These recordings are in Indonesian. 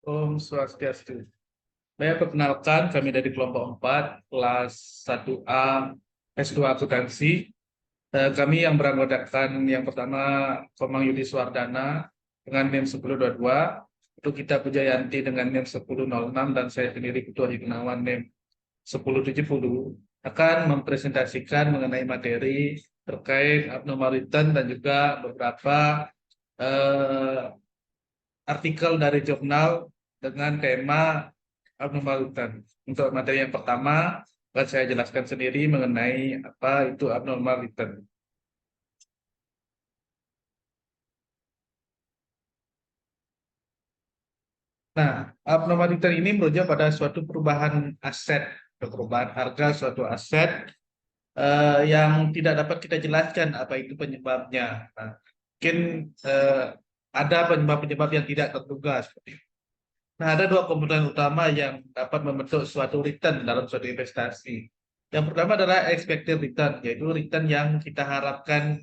Om Swastiastu. Saya perkenalkan, kami dari kelompok 4, kelas 1A, S2 Akuntansi. Kami yang beranggotakan yang pertama, Komang Yudi Swardana dengan NIM 1022, itu kita Pujayanti dengan NIM 1006, dan saya sendiri Ketua Himnawan NIM 1070, akan mempresentasikan mengenai materi terkait abnormal return dan juga beberapa eh, artikel dari jurnal dengan tema abnormal return. Untuk materi yang pertama, akan saya jelaskan sendiri mengenai apa itu abnormal return. Nah, abnormal return ini merujuk pada suatu perubahan aset, perubahan harga suatu aset yang tidak dapat kita jelaskan apa itu penyebabnya. Nah, mungkin eh, ada penyebab-penyebab yang tidak terduga seperti itu. Nah, ada dua komponen utama yang dapat membentuk suatu return dalam suatu investasi. Yang pertama adalah expected return, yaitu return yang kita harapkan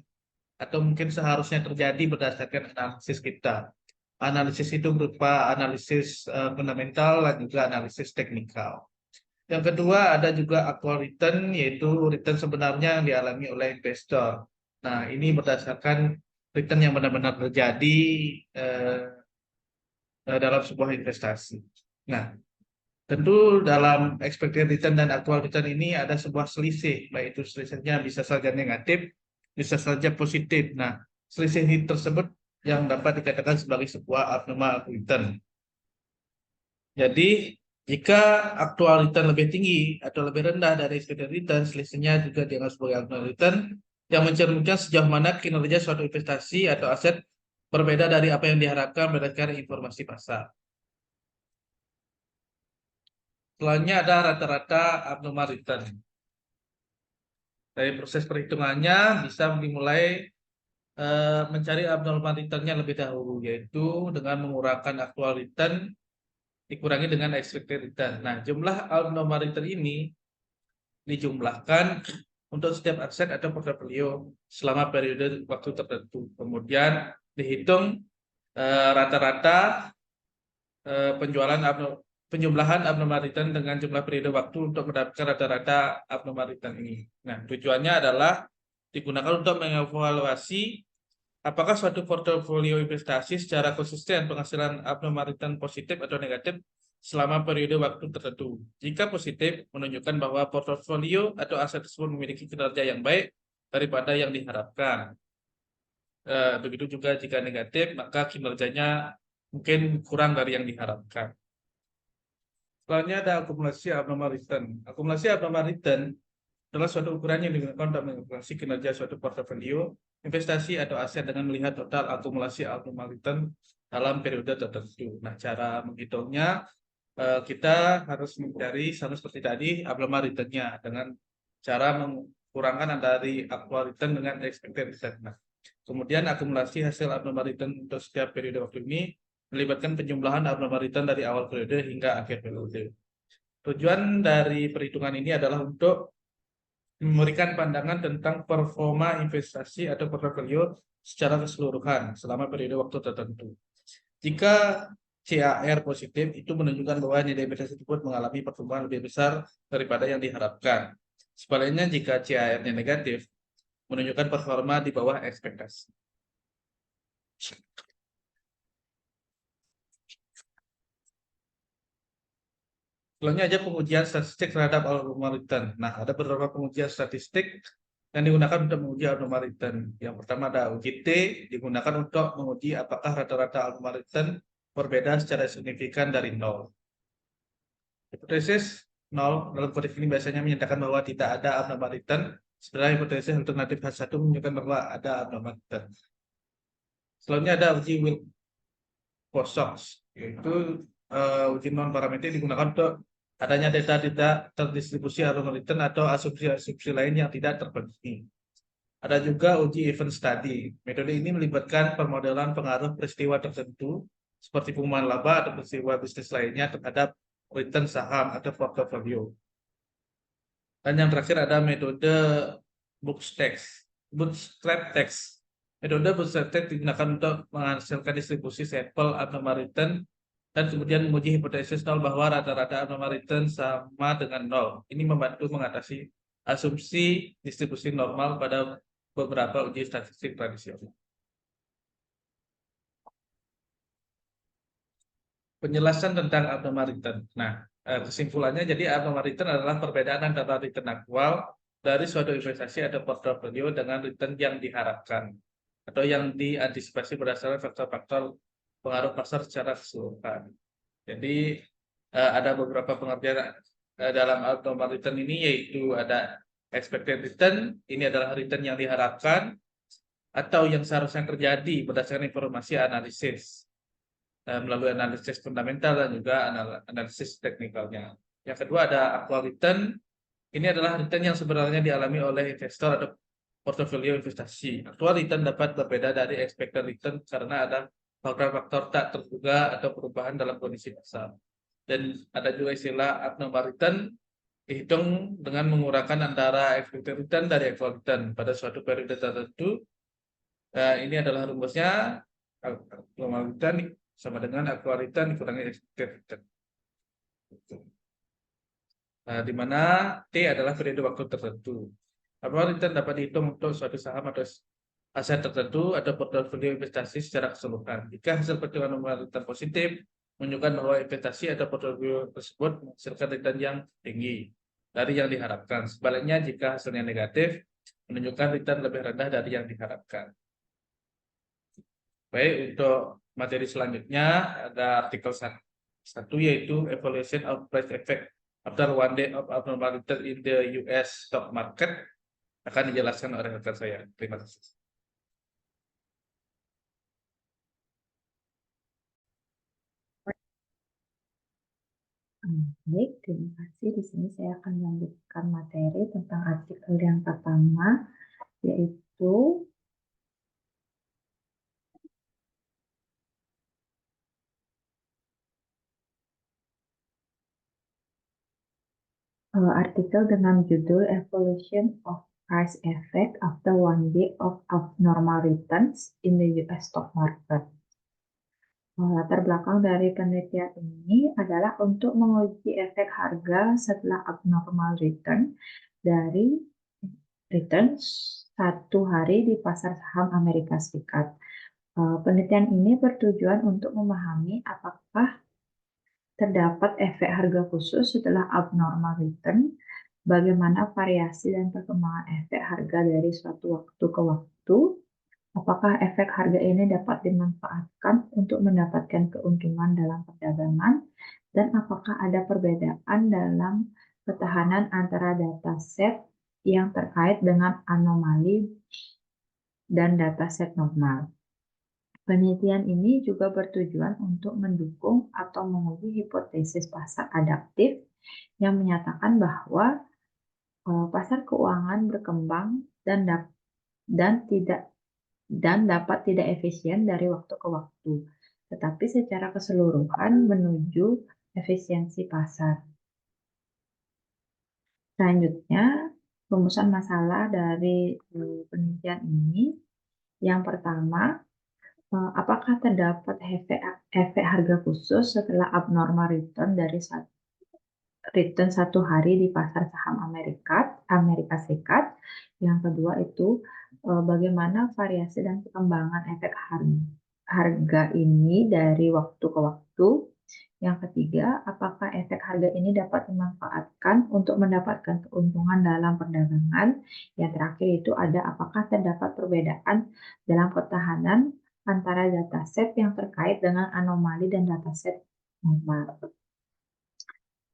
atau mungkin seharusnya terjadi berdasarkan analisis kita. Analisis itu berupa analisis fundamental dan juga analisis teknikal. Yang kedua ada juga actual return, yaitu return sebenarnya yang dialami oleh investor. Nah, ini berdasarkan return yang benar-benar terjadi eh, dalam sebuah investasi. Nah, tentu dalam expected return dan actual return ini ada sebuah selisih, baik itu selisihnya bisa saja negatif, bisa saja positif. Nah, selisih tersebut yang dapat dikatakan sebagai sebuah abnormal return. Jadi, jika actual return lebih tinggi atau lebih rendah dari expected return, selisihnya juga dianggap sebagai abnormal return yang mencerminkan sejauh mana kinerja suatu investasi atau aset berbeda dari apa yang diharapkan berdasarkan informasi pasar. Selanjutnya ada rata-rata abnormal return. Dari proses perhitungannya bisa dimulai mencari abnormal return-nya lebih dahulu, yaitu dengan mengurangkan actual return dikurangi dengan expected return. Nah, jumlah abnormal return ini dijumlahkan untuk setiap aset atau portofolio selama periode waktu tertentu. Kemudian dihitung rata-rata penjualan penjumlahan abnormal return dengan jumlah periode waktu untuk mendapatkan rata-rata abnormal return ini. Nah, tujuannya adalah digunakan untuk mengevaluasi apakah suatu portofolio investasi secara konsisten penghasilan abnormal return positif atau negatif selama periode waktu tertentu. Jika positif, menunjukkan bahwa portofolio atau aset tersebut memiliki kinerja yang baik daripada yang diharapkan. Begitu juga jika negatif, maka kinerjanya mungkin kurang dari yang diharapkan. Selanjutnya ada akumulasi abnormal return. Akumulasi abnormal return adalah suatu ukuran yang digunakan untuk mengevaluasi kinerja suatu portofolio investasi atau aset dengan melihat total akumulasi abnormal return dalam periode tertentu. Nah, cara menghitungnya kita harus mencari sama seperti tadi abnormal return-nya dengan cara mengkurangkan dari actual return dengan expected return. Nah, kemudian akumulasi hasil abnormal return untuk setiap periode waktu ini melibatkan penjumlahan abnormal return dari awal periode hingga akhir periode. Tujuan dari perhitungan ini adalah untuk memberikan pandangan tentang performa investasi atau portofolio secara keseluruhan selama periode waktu tertentu. Jika CAR positif, itu menunjukkan bahwa nilai investasi tersebut mengalami pertumbuhan lebih besar daripada yang diharapkan. Sebaliknya, jika CAR-nya negatif, menunjukkan performa di bawah ekspektasi. Selanjutnya aja pengujian statistik terhadap abnormal return. Nah, ada beberapa pengujian statistik yang digunakan untuk menguji abnormal return. Yang pertama ada uji T, digunakan untuk menguji apakah rata-rata abnormal return berbeda secara signifikan dari nol. Hipotesis nol dalam konteks ini biasanya menyatakan bahwa tidak ada abnormal return. Sebenarnya hipotesis alternatif H1 menunjukkan bahwa ada abnormal return. Selanjutnya ada uji Wilcox, yaitu uji non parametrik digunakan untuk adanya data-data terdistribusi abnormal return atau asumsi-asumsi lain yang tidak terpenuhi. Ada juga uji event study. Metode ini melibatkan permodelan pengaruh peristiwa tertentu seperti pengumuman laba atau peristiwa bisnis lainnya terhadap return saham atau portofolio. Dan yang terakhir ada metode bootstrap text. Metode bootstrap text digunakan untuk menghasilkan distribusi sampel abnormal return dan kemudian menguji hipotesis nol bahwa rata-rata abnormal return sama dengan nol. Ini membantu mengatasi asumsi distribusi normal pada beberapa uji statistik tradisional. Penjelasan tentang abnormal return. Nah, kesimpulannya jadi abnormal return adalah perbedaan antara return aktual dari suatu investasi atau portofolio dengan return yang diharapkan atau yang diantisipasi berdasarkan faktor-faktor pengaruh pasar secara keseluruhan. Jadi ada beberapa pengertian dalam abnormal return ini, yaitu ada expected return, ini adalah return yang diharapkan atau yang seharusnya terjadi berdasarkan informasi analisis melalui analisis fundamental dan juga analisis teknikalnya. Yang kedua ada actual return. Ini adalah return yang sebenarnya dialami oleh investor atau portofolio investasi. Actual return dapat berbeda dari expected return karena ada faktor-faktor tak terduga atau perubahan dalam kondisi pasar. Dan ada juga istilah abnormal return, dihitung dengan mengurangkan antara expected return dari actual return pada suatu periode tertentu. Ini adalah rumusnya. Abnormal return sama dengan actual return dikurangi expected return. Di mana T adalah periode waktu tertentu. Abnormal return dapat dihitung untuk suatu saham atau aset tertentu atau portofolio investasi secara keseluruhan. Jika hasil perhitungan abnormal return positif, menunjukkan bahwa investasi atau portofolio tersebut menghasilkan return yang tinggi dari yang diharapkan. Sebaliknya, jika hasilnya negatif, menunjukkan return lebih rendah dari yang diharapkan. Baik, untuk materi selanjutnya ada artikel 1 yaitu Evaluation of Price Effect after one day of abnormal return in the US stock market, akan dijelaskan oleh rekan saya. Terima kasih. Baik, terima kasih. Di sini saya akan melanjutkan materi tentang artikel yang pertama, yaitu artikel dengan judul Evolution of Price Effect After One Day of Abnormal Returns in the US Stock Market. Latar belakang dari penelitian ini adalah untuk menguji efek harga setelah abnormal return dari return satu hari di pasar saham Amerika Serikat. Penelitian ini bertujuan untuk memahami apakah terdapat efek harga khusus setelah abnormal return, bagaimana variasi dan perkembangan efek harga dari suatu waktu ke waktu, apakah efek harga ini dapat dimanfaatkan untuk mendapatkan keuntungan dalam perdagangan, dan apakah ada perbedaan dalam ketahanan antara dataset yang terkait dengan anomali dan dataset normal. Penelitian ini juga bertujuan untuk mendukung atau menguji hipotesis pasar adaptif yang menyatakan bahwa pasar keuangan berkembang dan dapat tidak efisien dari waktu ke waktu, tetapi secara keseluruhan menuju efisiensi pasar. Selanjutnya, rumusan masalah dari penelitian ini. Yang pertama, apakah terdapat efek harga khusus setelah abnormal return dari return satu hari di pasar saham Amerika Serikat? Yang kedua itu bagaimana variasi dan perkembangan efek harga ini dari waktu ke waktu? Yang ketiga, apakah efek harga ini dapat dimanfaatkan untuk mendapatkan keuntungan dalam perdagangan? Yang terakhir itu ada apakah terdapat perbedaan dalam ketahanan antara dataset yang terkait dengan anomali dan dataset normal.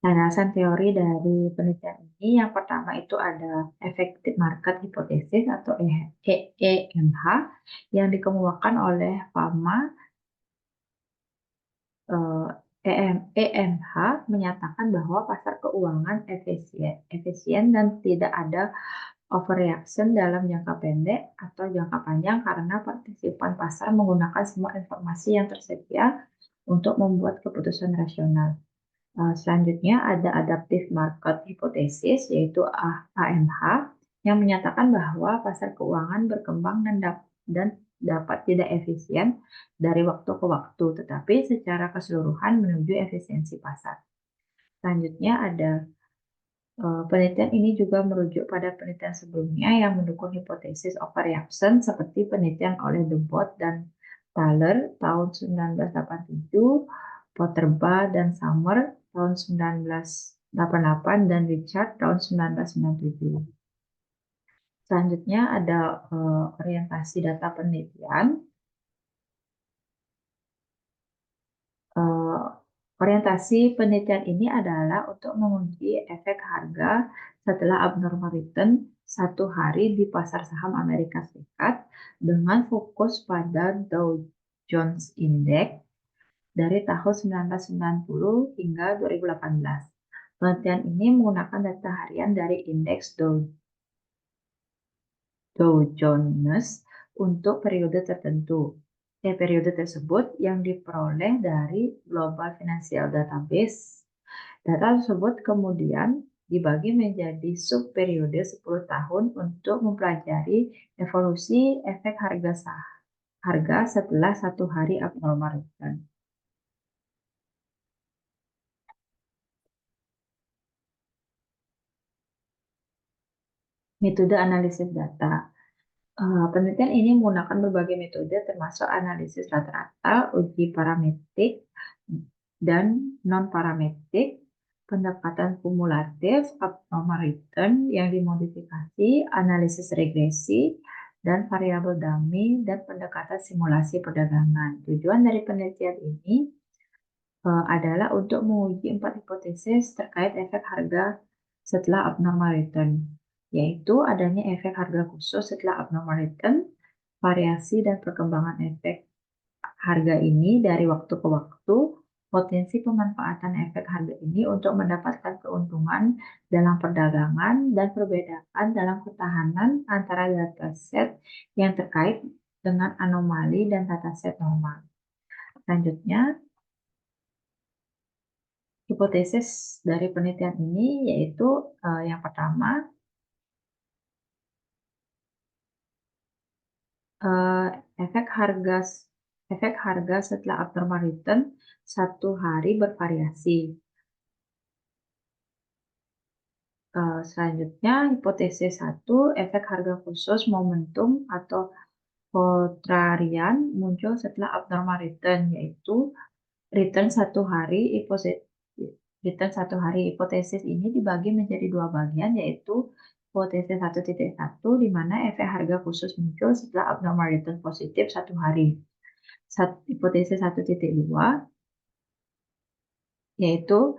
Landasan teori dari penelitian ini, yang pertama itu ada Effective Market Hypothesis atau EMH yang dikemukakan oleh Fama. EMH menyatakan bahwa pasar keuangan efisien dan tidak ada overreaction dalam jangka pendek atau jangka panjang karena partisipan pasar menggunakan semua informasi yang tersedia untuk membuat keputusan rasional. Selanjutnya ada Adaptive Market Hypothesis yaitu AMH yang menyatakan bahwa pasar keuangan berkembang dan dapat tidak efisien dari waktu ke waktu, tetapi secara keseluruhan menuju efisiensi pasar. Selanjutnya ada penelitian ini juga merujuk pada penelitian sebelumnya yang mendukung hipotesis overreaction seperti penelitian oleh Debord dan Thaler tahun 1987, Potterba dan Summer tahun 1988, dan Richard tahun 1997. Selanjutnya ada orientasi data penelitian. Orientasi penelitian ini adalah untuk menguji efek harga setelah abnormal return 1 hari di pasar saham Amerika Serikat dengan fokus pada Dow Jones Index dari tahun 1990 hingga 2018. Penelitian ini menggunakan data harian dari indeks Dow Jones untuk periode tertentu. Periode tersebut yang diperoleh dari Global Financial Database. Data tersebut kemudian dibagi menjadi subperiode 10 tahun untuk mempelajari evolusi efek harga setelah 1 hari abnormal return. Metode analisis data. Penelitian ini menggunakan berbagai metode termasuk analisis rata-rata, uji parametrik, dan non-parametrik, pendekatan kumulatif, abnormal return yang dimodifikasi, analisis regresi, dan variabel dummy, dan pendekatan simulasi perdagangan. Tujuan dari penelitian ini adalah untuk menguji 4 hipotesis terkait efek harga setelah abnormal return, yaitu adanya efek harga khusus setelah abnormal return, variasi dan perkembangan efek harga ini dari waktu ke waktu, potensi pemanfaatan efek harga ini untuk mendapatkan keuntungan dalam perdagangan, dan perbedaan dalam ketahanan antara dataset yang terkait dengan anomali dan dataset normal. Selanjutnya, hipotesis dari penelitian ini yaitu yang pertama, efek harga setelah abnormal return 1 hari bervariasi. Selanjutnya, hipotesis 1, efek harga khusus momentum atau kontrarian muncul setelah abnormal return, yaitu return 1 hari. Hipotesis ini dibagi menjadi 2 bagian, yaitu hipotesis 1.1 di mana efek harga khusus muncul setelah abnormal return positif 1 hari. Hipotesis 1.2 yaitu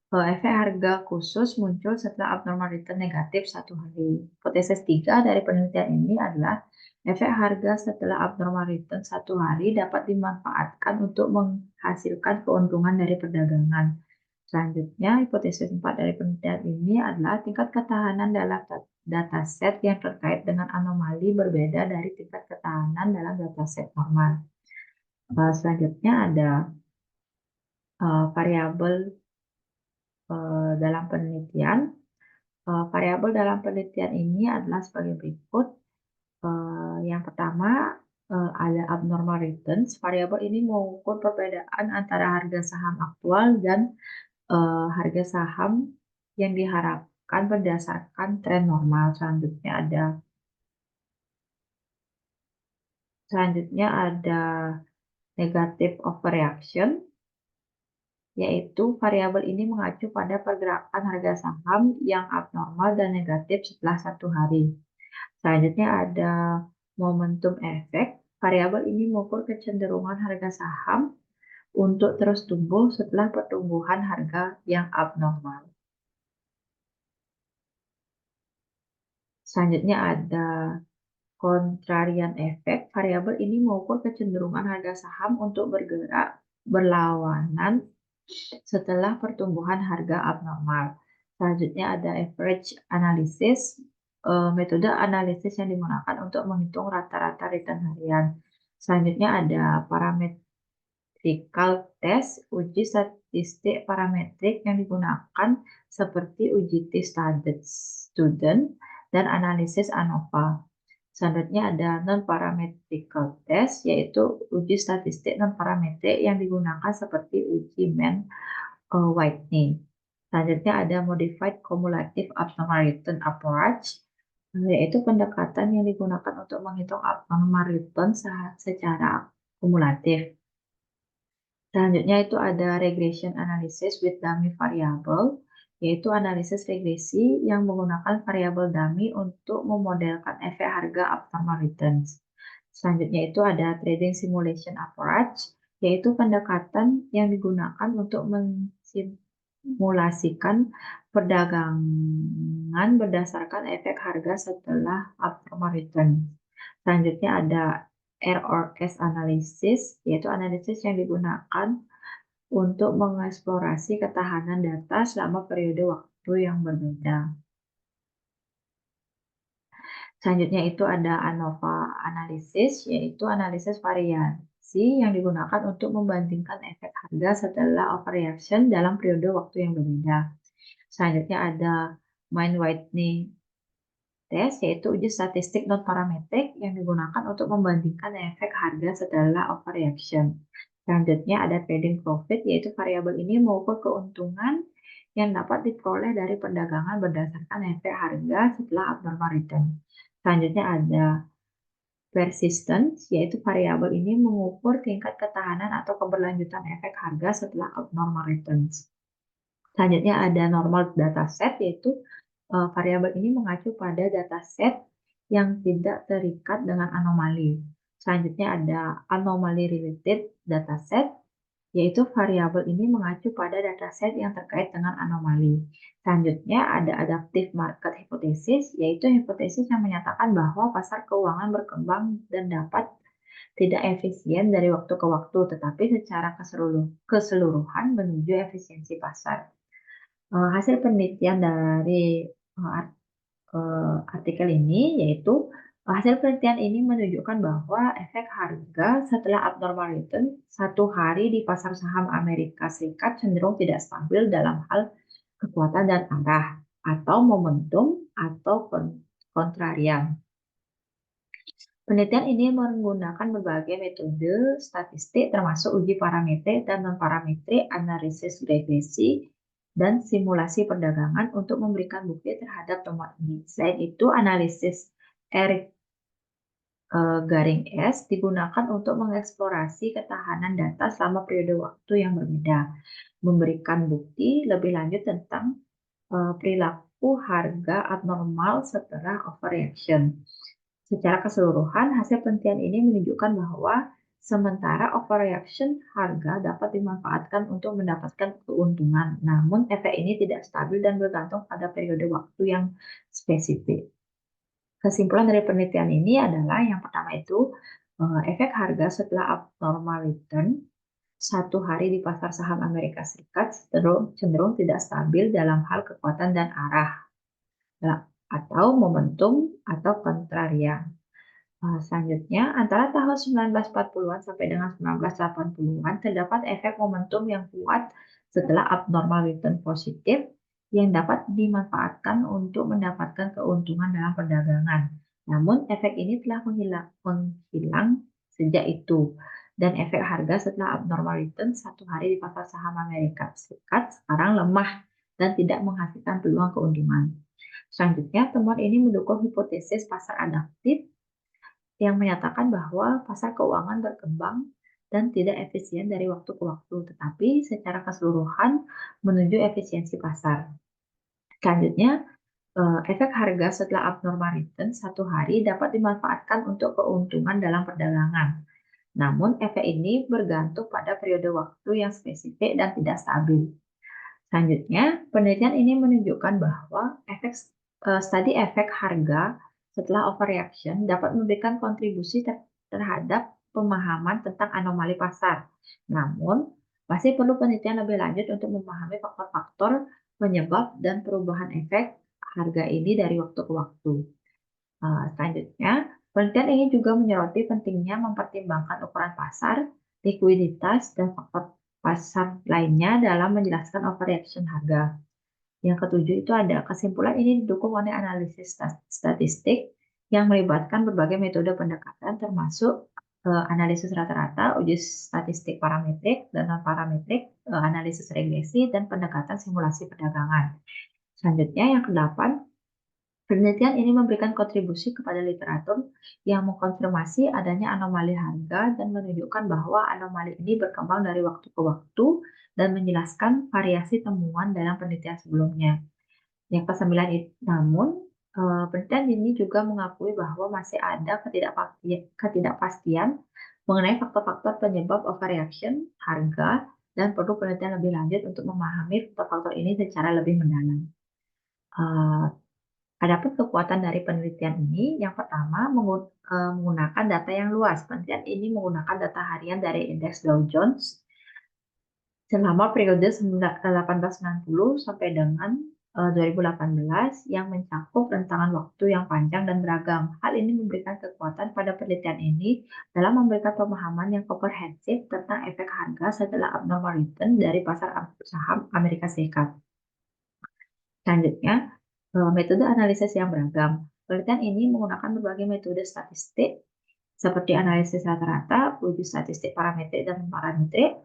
efek harga khusus muncul setelah abnormal return negatif 1 hari. Hipotesis 3 dari penelitian ini adalah efek harga setelah abnormal return 1 hari dapat dimanfaatkan untuk menghasilkan keuntungan dari perdagangan. Selanjutnya, hipotesis 4 dari penelitian ini adalah tingkat ketahanan dalam dataset yang terkait dengan anomali berbeda dari tingkat ketahanan dalam dataset normal. Selanjutnya ada variabel dalam penelitian. Variabel dalam penelitian ini adalah sebagai berikut. Yang pertama, ada abnormal returns. Variabel ini mengukur perbedaan antara harga saham aktual dan harga saham yang diharapkan berdasarkan tren normal. Selanjutnya ada negative overreaction, yaitu variabel ini mengacu pada pergerakan harga saham yang abnormal dan negatif setelah 1 hari. Selanjutnya ada momentum effect. Variabel ini mengukur kecenderungan harga saham untuk terus tumbuh setelah pertumbuhan harga yang abnormal. Selanjutnya ada contrarian effect. Variabel ini mengukur kecenderungan harga saham untuk bergerak berlawanan setelah pertumbuhan harga abnormal. Selanjutnya ada average analysis, metode analisis yang digunakan untuk menghitung rata-rata return harian. Selanjutnya ada parametrical test, uji statistik parametrik yang digunakan seperti uji t-student dan analisis ANOVA. Selanjutnya ada non-parametrical test, yaitu uji statistik non-parametrik yang digunakan seperti uji Mann-Whitney. Selanjutnya ada modified cumulative abnormal return approach, yaitu pendekatan yang digunakan untuk menghitung abnormal return secara kumulatif. Selanjutnya itu ada regression analysis with dummy variable, yaitu analisis regresi yang menggunakan variabel dummy untuk memodelkan efek harga abnormal returns. Selanjutnya itu ada trading simulation approach, yaitu pendekatan yang digunakan untuk mensimulasikan perdagangan berdasarkan efek harga setelah abnormal return. Selanjutnya ada ROS analysis, yaitu analisis yang digunakan untuk mengeksplorasi ketahanan data selama periode waktu yang berbeda. Selanjutnya itu ada ANOVA analysis, yaitu analisis variasi yang digunakan untuk membandingkan efek harga setelah overreaction dalam periode waktu yang berbeda. Selanjutnya ada Mann-Whitney test, yaitu uji statistik non-parametrik yang digunakan untuk membandingkan efek harga setelah overreaction. Selanjutnya ada trading profit, yaitu variabel ini mengukur keuntungan yang dapat diperoleh dari perdagangan berdasarkan efek harga setelah abnormal return. Selanjutnya ada persistence, yaitu variabel ini mengukur tingkat ketahanan atau keberlanjutan efek harga setelah abnormal returns. Selanjutnya ada normal dataset, yaitu variabel ini mengacu pada dataset yang tidak terikat dengan anomali. Selanjutnya ada anomaly related dataset, yaitu variabel ini mengacu pada dataset yang terkait dengan anomali. Selanjutnya ada adaptive market hypothesis, yaitu hipotesis yang menyatakan bahwa pasar keuangan berkembang dan dapat tidak efisien dari waktu ke waktu, tetapi secara keseluruhan menuju efisiensi pasar. Hasil penelitian dari artikel ini, yaitu hasil penelitian ini menunjukkan bahwa efek harga setelah abnormal return 1 hari di pasar saham Amerika Serikat cenderung tidak stabil dalam hal kekuatan dan arah, atau momentum, atau kontrarian. Penelitian ini menggunakan berbagai metode statistik termasuk uji parametrik dan non-parametrik, analisis regresi, dan simulasi perdagangan untuk memberikan bukti terhadap temuan ini. Selain itu, analisis garing S digunakan untuk mengeksplorasi ketahanan data selama periode waktu yang berbeda, memberikan bukti lebih lanjut tentang perilaku harga abnormal setelah overreaction. Secara keseluruhan, hasil penelitian ini menunjukkan bahwa sementara overreaction harga dapat dimanfaatkan untuk mendapatkan keuntungan, namun efek ini tidak stabil dan bergantung pada periode waktu yang spesifik. Kesimpulan dari penelitian ini adalah yang pertama itu efek harga setelah abnormal return 1 hari di pasar saham Amerika Serikat cenderung tidak stabil dalam hal kekuatan dan arah, atau momentum atau kontrarian. Selanjutnya, antara tahun 1940-an sampai dengan 1980-an terdapat efek momentum yang kuat setelah abnormal return positif yang dapat dimanfaatkan untuk mendapatkan keuntungan dalam perdagangan. Namun, efek ini telah menghilang sejak itu, dan efek harga setelah abnormal return 1 hari di pasar saham Amerika Serikat sekarang lemah dan tidak menghasilkan peluang keuntungan. Selanjutnya, temuan ini mendukung hipotesis pasar adaptif yang menyatakan bahwa pasar keuangan berkembang dan tidak efisien dari waktu ke waktu, tetapi secara keseluruhan menuju efisiensi pasar. Selanjutnya, efek harga setelah abnormal return 1 hari dapat dimanfaatkan untuk keuntungan dalam perdagangan. Namun, efek ini bergantung pada periode waktu yang spesifik dan tidak stabil. Selanjutnya, penelitian ini menunjukkan bahwa studi efek harga setelah overreaction dapat memberikan kontribusi terhadap pemahaman tentang anomali pasar. Namun, masih perlu penelitian lebih lanjut untuk memahami faktor-faktor penyebab dan perubahan efek harga ini dari waktu ke waktu. Selanjutnya, penelitian ini juga menyoroti pentingnya mempertimbangkan ukuran pasar, likuiditas, dan faktor pasar lainnya dalam menjelaskan overreaction harga. Yang ketujuh itu ada kesimpulan ini didukung oleh analisis statistik yang melibatkan berbagai metode pendekatan termasuk analisis rata-rata, uji statistik parametrik dan non-parametrik, analisis regresi, dan pendekatan simulasi perdagangan. Selanjutnya, yang kedelapan, penelitian ini memberikan kontribusi kepada literatur yang mengkonfirmasi adanya anomali harga dan menunjukkan bahwa anomali ini berkembang dari waktu ke waktu dan menjelaskan variasi temuan dalam penelitian sebelumnya. Yang kesembilan, namun penelitian ini juga mengakui bahwa masih ada ketidakpastian mengenai faktor-faktor penyebab overreaction harga dan perlu penelitian lebih lanjut untuk memahami faktor-faktor ini secara lebih mendalam. Adapun kekuatan dari penelitian ini, yang pertama menggunakan data yang luas. Penelitian ini menggunakan data harian dari indeks Dow Jones selama periode 1890 sampai dengan 2018 yang mencakup rentangan waktu yang panjang dan beragam. Hal ini memberikan kekuatan pada penelitian ini dalam memberikan pemahaman yang komprehensif tentang efek harga setelah abnormal return dari pasar saham Amerika Serikat. Selanjutnya, metode analisis yang beragam. Penelitian ini menggunakan berbagai metode statistik seperti analisis rata-rata, uji statistik parametrik dan parametrik,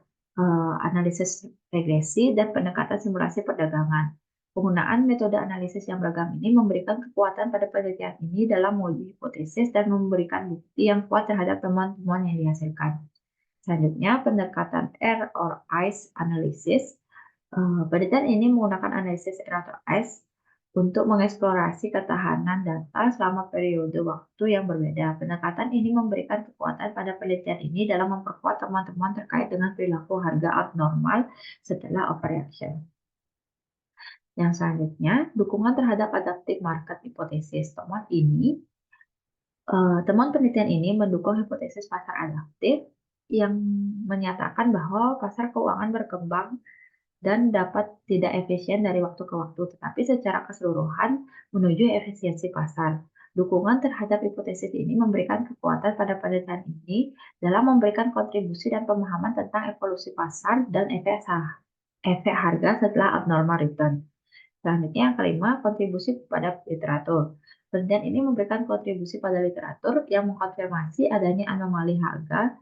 analisis regresi, dan pendekatan simulasi perdagangan. Penggunaan metode analisis yang beragam ini memberikan kekuatan pada penelitian ini dalam menguji hipotesis dan memberikan bukti yang kuat terhadap temuan-temuan yang dihasilkan. Selanjutnya, pendekatan R or ICE analysis. Penelitian ini menggunakan analisis R atau ICE untuk mengeksplorasi ketahanan data selama periode waktu yang berbeda. Pendekatan ini memberikan kekuatan pada penelitian ini dalam memperkuat temuan-temuan terkait dengan perilaku harga abnormal setelah overreaction. Yang selanjutnya, dukungan terhadap adaptive market hypothesis. Temuan penelitian ini mendukung hipotesis pasar adaptif yang menyatakan bahwa pasar keuangan berkembang dan dapat tidak efisien dari waktu ke waktu, tetapi secara keseluruhan menuju efisiensi pasar. Dukungan terhadap hipotesis ini memberikan kekuatan pada penelitian ini dalam memberikan kontribusi dan pemahaman tentang evolusi pasar dan efek harga setelah abnormal return. Selanjutnya, yang kelima, kontribusi pada literatur. Penelitian ini memberikan kontribusi pada literatur yang mengkonfirmasi adanya anomali harga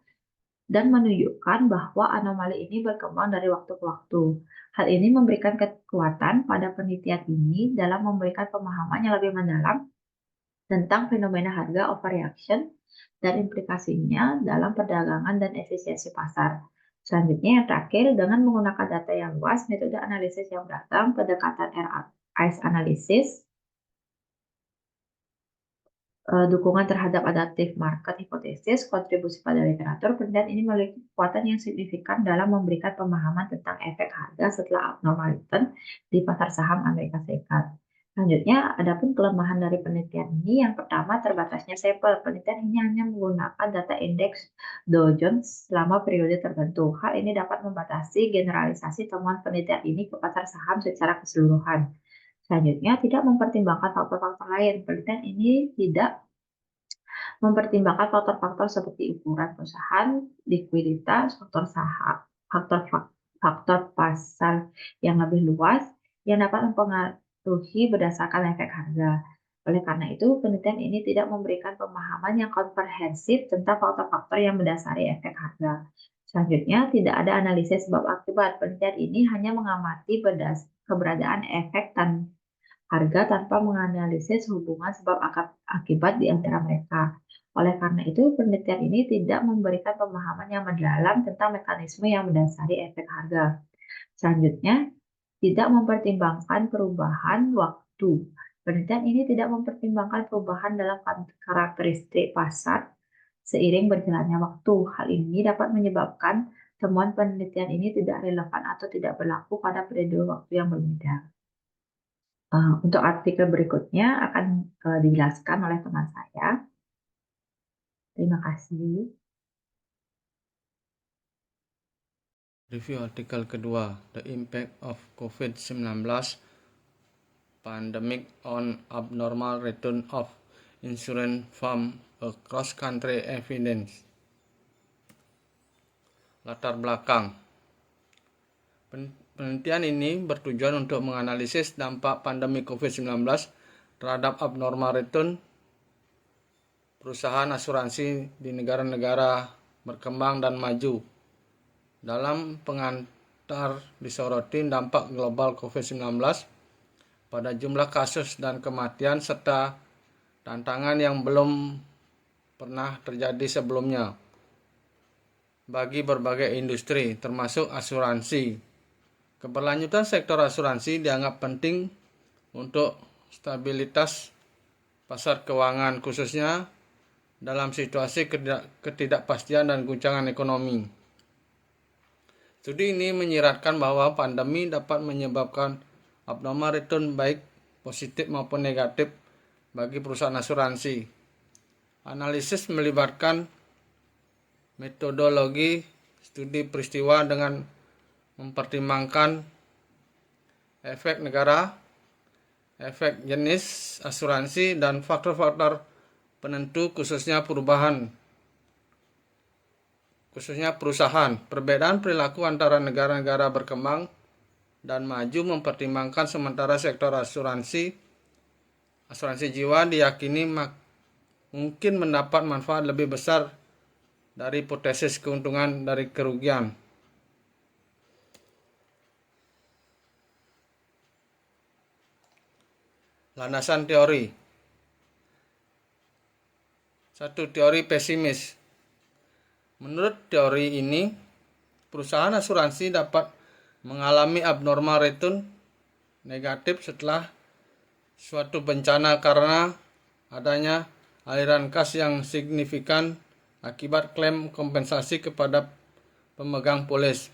dan menunjukkan bahwa anomali ini berkembang dari waktu ke waktu. Hal ini memberikan kekuatan pada penelitian ini dalam memberikan pemahaman yang lebih mendalam tentang fenomena harga overreaction dan implikasinya dalam perdagangan dan efisiensi pasar. Selanjutnya, yang terakhir, dengan menggunakan data yang luas, metode analisis yang beragam, pendekatan ICE analysis, dukungan terhadap adaptive market hypothesis, kontribusi pada literatur, penelitian ini memiliki kekuatan yang signifikan dalam memberikan pemahaman tentang efek harga setelah abnormal return di pasar saham Amerika Serikat. Selanjutnya, adapun kelemahan dari penelitian ini, yang pertama, terbatasnya sampel. Penelitian ini hanya menggunakan data indeks Dow Jones selama periode tertentu. Hal ini dapat membatasi generalisasi temuan penelitian ini ke pasar saham secara keseluruhan. Selanjutnya, tidak mempertimbangkan faktor-faktor lain. Penelitian ini tidak mempertimbangkan faktor-faktor seperti ukuran perusahaan, likuiditas, faktor saham, faktor pasar yang lebih luas yang dapat mempengaruhi berdasarkan efek harga. Oleh karena itu, penelitian ini tidak memberikan pemahaman yang komprehensif tentang faktor-faktor yang mendasari efek harga. Selanjutnya, tidak ada analisis sebab akibat. Penelitian ini hanya mengamati keberadaan efek harga tanpa menganalisis hubungan sebab akibat di antara mereka. Oleh karena itu, penelitian ini tidak memberikan pemahaman yang mendalam tentang mekanisme yang mendasari efek harga. Selanjutnya, tidak mempertimbangkan perubahan waktu. Penelitian ini tidak mempertimbangkan perubahan dalam karakteristik pasar seiring berjalannya waktu. Hal ini dapat menyebabkan temuan penelitian ini tidak relevan atau tidak berlaku pada periode waktu yang berbeda. Untuk artikel berikutnya akan dijelaskan oleh teman saya. Terima kasih. Review artikel kedua, The Impact of COVID-19 Pandemic on Abnormal Return of Insurance from a Cross-Country Evidence. Latar belakang. Penelitian ini bertujuan untuk menganalisis dampak pandemi COVID-19 terhadap abnormal return perusahaan asuransi di negara-negara berkembang dan maju. Dalam pengantar disoroti dampak global COVID-19 pada jumlah kasus dan kematian serta tantangan yang belum pernah terjadi sebelumnya bagi berbagai industri termasuk asuransi. Keberlanjutan sektor asuransi dianggap penting untuk stabilitas pasar keuangan khususnya dalam situasi ketidakpastian dan guncangan ekonomi. Studi ini menyiratkan bahwa pandemi dapat menyebabkan abnormal return baik positif maupun negatif bagi perusahaan asuransi. Analisis melibatkan metodologi studi peristiwa dengan mempertimbangkan efek negara, efek jenis asuransi, dan faktor-faktor penentu khususnya perusahaan. Perbedaan perilaku antara negara-negara berkembang dan maju mempertimbangkan sementara sektor asuransi jiwa diyakini mungkin mendapat manfaat lebih besar dari potensi keuntungan dari kerugian. Landasan teori. 1. Teori pesimis. Menurut teori ini, perusahaan asuransi dapat mengalami abnormal return negatif setelah suatu bencana karena adanya aliran kas yang signifikan akibat klaim kompensasi kepada pemegang polis.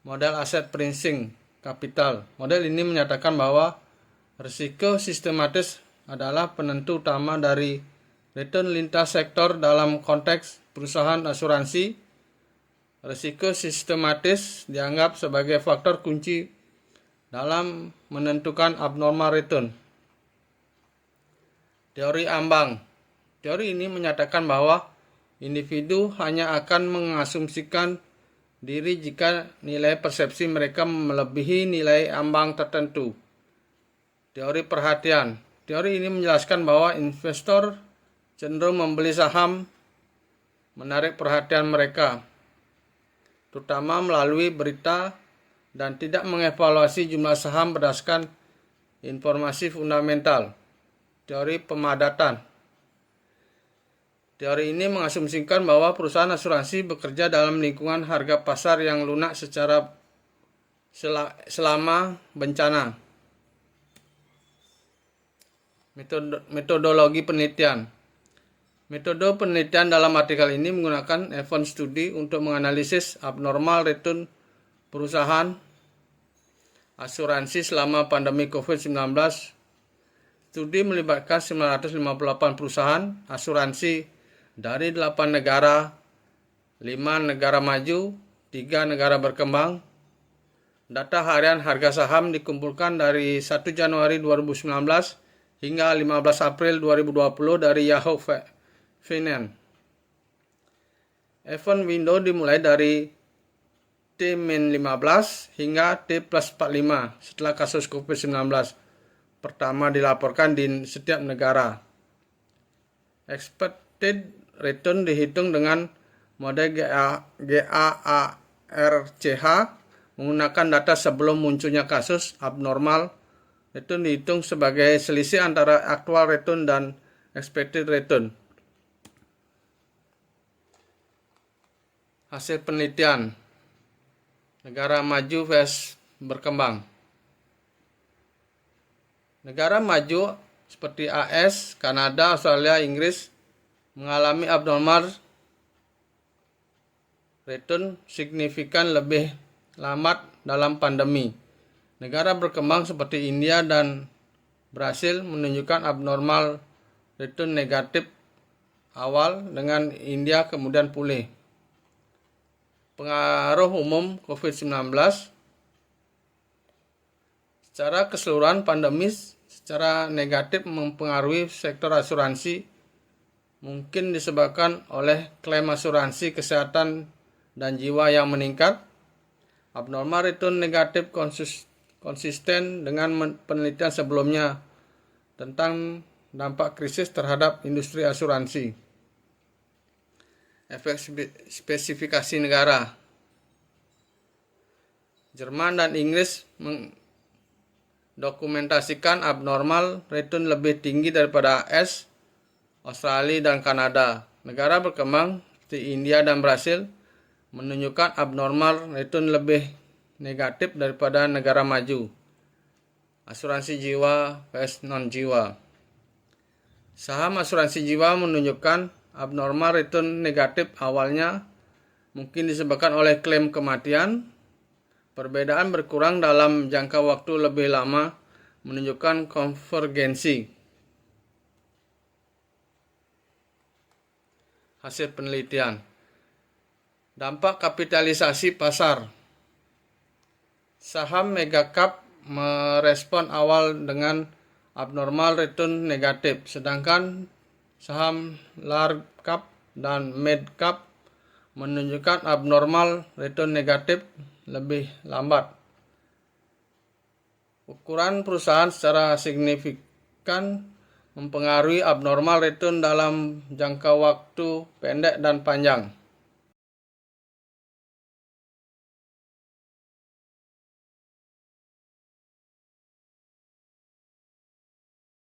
Model aset pricing kapital. Model ini menyatakan bahwa risiko sistematis adalah penentu utama dari return lintas sektor dalam konteks perusahaan asuransi. Risiko sistematis dianggap sebagai faktor kunci dalam menentukan abnormal return. Teori ambang. Teori ini menyatakan bahwa individu hanya akan mengasumsikan diri jika nilai persepsi mereka melebihi nilai ambang tertentu. Teori perhatian. Teori ini menjelaskan bahwa investor cenderung membeli saham menarik perhatian mereka, terutama melalui berita dan tidak mengevaluasi jumlah saham berdasarkan informasi fundamental. Teori pemadatan. Teori ini mengasumsikan bahwa perusahaan asuransi bekerja dalam lingkungan harga pasar yang lunak secara selama bencana. Metodologi penelitian. Metode penelitian dalam artikel ini menggunakan event study untuk menganalisis abnormal return perusahaan asuransi selama pandemi COVID-19. Studi melibatkan 958 perusahaan asuransi dari 8 negara, 5 negara maju, 3 negara berkembang. Data harian harga saham dikumpulkan dari 1 Januari 2019 hingga 15 April 2020 dari Yahoo Finance. Event window dimulai dari T-15 hingga T+45 setelah kasus COVID-19 pertama dilaporkan di setiap negara. Expected return dihitung dengan model GARCH menggunakan data sebelum munculnya kasus. Abnormal return dihitung sebagai selisih antara actual return dan expected return. Hasil penelitian negara maju vs berkembang. Negara maju seperti AS, Kanada, Australia, Inggris mengalami abnormal return signifikan lebih lambat dalam pandemi. Negara berkembang seperti India dan Brasil menunjukkan abnormal return negatif awal dengan India kemudian pulih. Pengaruh umum COVID-19. Secara keseluruhan pandemi secara negatif mempengaruhi sektor asuransi, mungkin disebabkan oleh klaim asuransi kesehatan dan jiwa yang meningkat. Abnormal return negatif konsisten dengan penelitian sebelumnya tentang dampak krisis terhadap industri asuransi. Efek spesifikasi negara. Jerman dan Inggris mendokumentasikan abnormal return lebih tinggi daripada AS, Australia, dan Kanada. Negara berkembang seperti India dan Brasil menunjukkan abnormal return lebih negatif daripada negara maju. Asuransi jiwa vs non-jiwa. Saham asuransi jiwa menunjukkan abnormal return negatif awalnya mungkin disebabkan oleh klaim kematian. Perbedaan berkurang dalam jangka waktu lebih lama menunjukkan konvergensi. Hasil penelitian. Dampak kapitalisasi pasar. Saham megacap merespon awal dengan abnormal return negatif, sedangkan saham large cap dan mid cap menunjukkan abnormal return negatif lebih lambat. Ukuran perusahaan secara signifikan mempengaruhi abnormal return dalam jangka waktu pendek dan panjang.